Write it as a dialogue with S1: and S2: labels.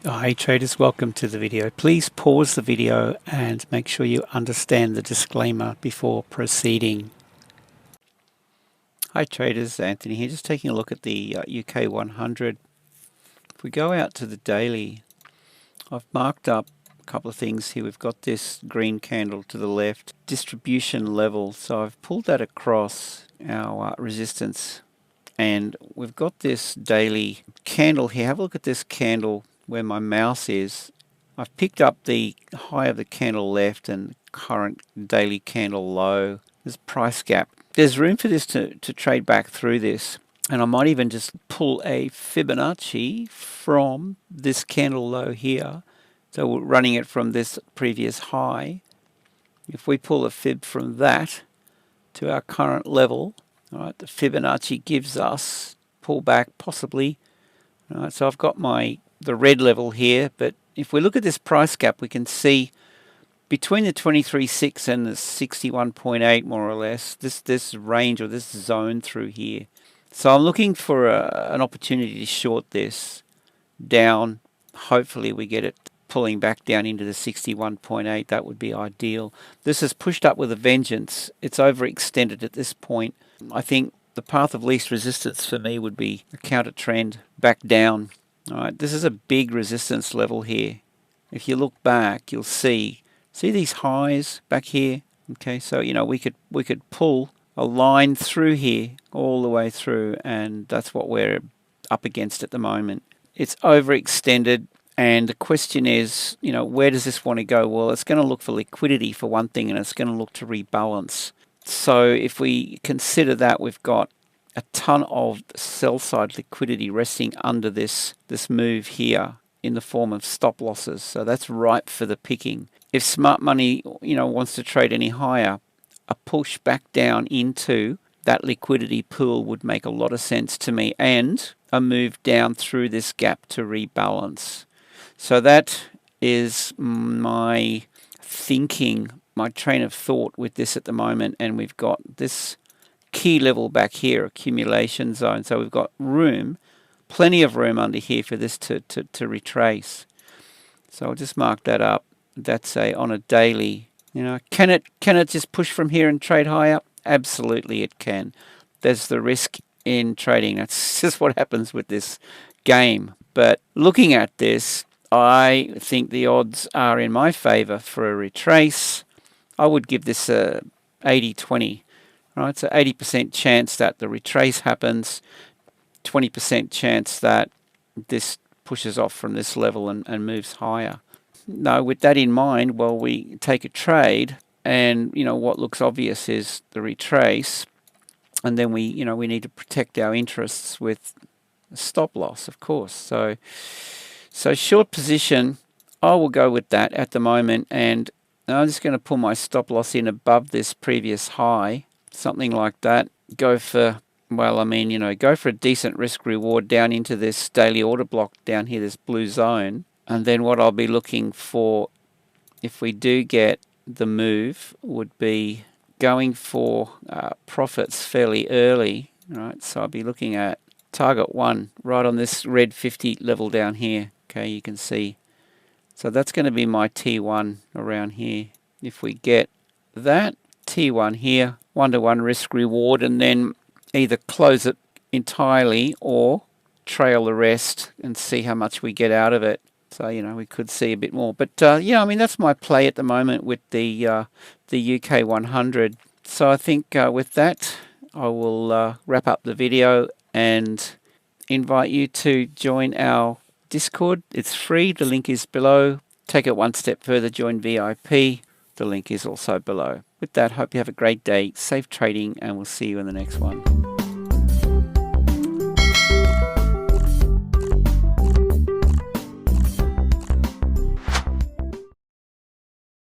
S1: Hi traders, welcome to the video. Please pause the video and make sure you understand the disclaimer before proceeding. Hi traders, Anthony here, just taking a look at the UK100. If we go out to the daily, I've marked up a couple of things here. We've got this green candle to the left, distribution level, so I've pulled that across our resistance, and we've got this daily candle here. Have a look at this candle where my mouse is. I've picked up the high of the candle left and current daily candle low. There's price gap. There's room for this to trade back through this, and I might even just pull a Fibonacci from this candle low here. So we're running it from this previous high. If we pull a fib from that to our current level, all right, the Fibonacci gives us pullback possibly. All right, so I've got the red level here, but if we look at this price gap, we can see between the 23.6 and the 61.8 more or less, this range or this zone through here. So I'm looking for an opportunity to short this down. Hopefully we get it pulling back down into the 61.8. That would be ideal. This is pushed up with a vengeance. It's overextended at this point. I think the path of least resistance for me would be a counter trend back down. All right, this is a big resistance level here. If you look back, you'll see these highs back here. Okay, so we could pull a line through here all the way through, and that's what we're up against at the moment. It's overextended, and the question is, where does this want to go? Well, it's going to look for liquidity for one thing, and it's going to look to rebalance. So if we consider that, we've got a ton of sell-side liquidity resting under this move here in the form of stop losses. So that's ripe for the picking. If smart money, wants to trade any higher, a push back down into that liquidity pool would make a lot of sense to me, and a move down through this gap to rebalance. So that is my thinking, my train of thought with this at the moment, and we've got this key level back here, accumulation zone. So we've got room, plenty of room under here for this to retrace. So I'll just mark that up. That's on a daily. Can it just push from here and trade higher? Absolutely it can. There's the risk in trading. That's just what happens with this game. But looking at this, I think the odds are in my favor for a retrace. I would give this a 80-20. Right, so 80% chance that the retrace happens, 20% chance that this pushes off from this level and moves higher. Now, with that in mind, well, we take a trade, and what looks obvious is the retrace, and then we need to protect our interests with a stop loss, of course. So short position, I will go with that at the moment, and I'm just going to pull my stop loss in above this previous high. Something like that. Go for a decent risk reward down into this daily order block down here, this blue zone. And then what I'll be looking for, if we do get the move, would be going for profits fairly early. Right, so I'll be looking at target 1 right on this red 50 level down here. Okay, you can see. So that's going to be my T1 around here. If we get that T1 here, 1-to-1 risk reward, and then either close it entirely or trail the rest and see how much we get out of it. So we could see a bit more, but that's my play at the moment with the UK100. So I think with that I will wrap up the video and invite you to join our Discord. It's free, the link is below. Take it one step further, join VIP. The link is also below. With that, hope you have a great day, safe trading, and we'll see you in the next one.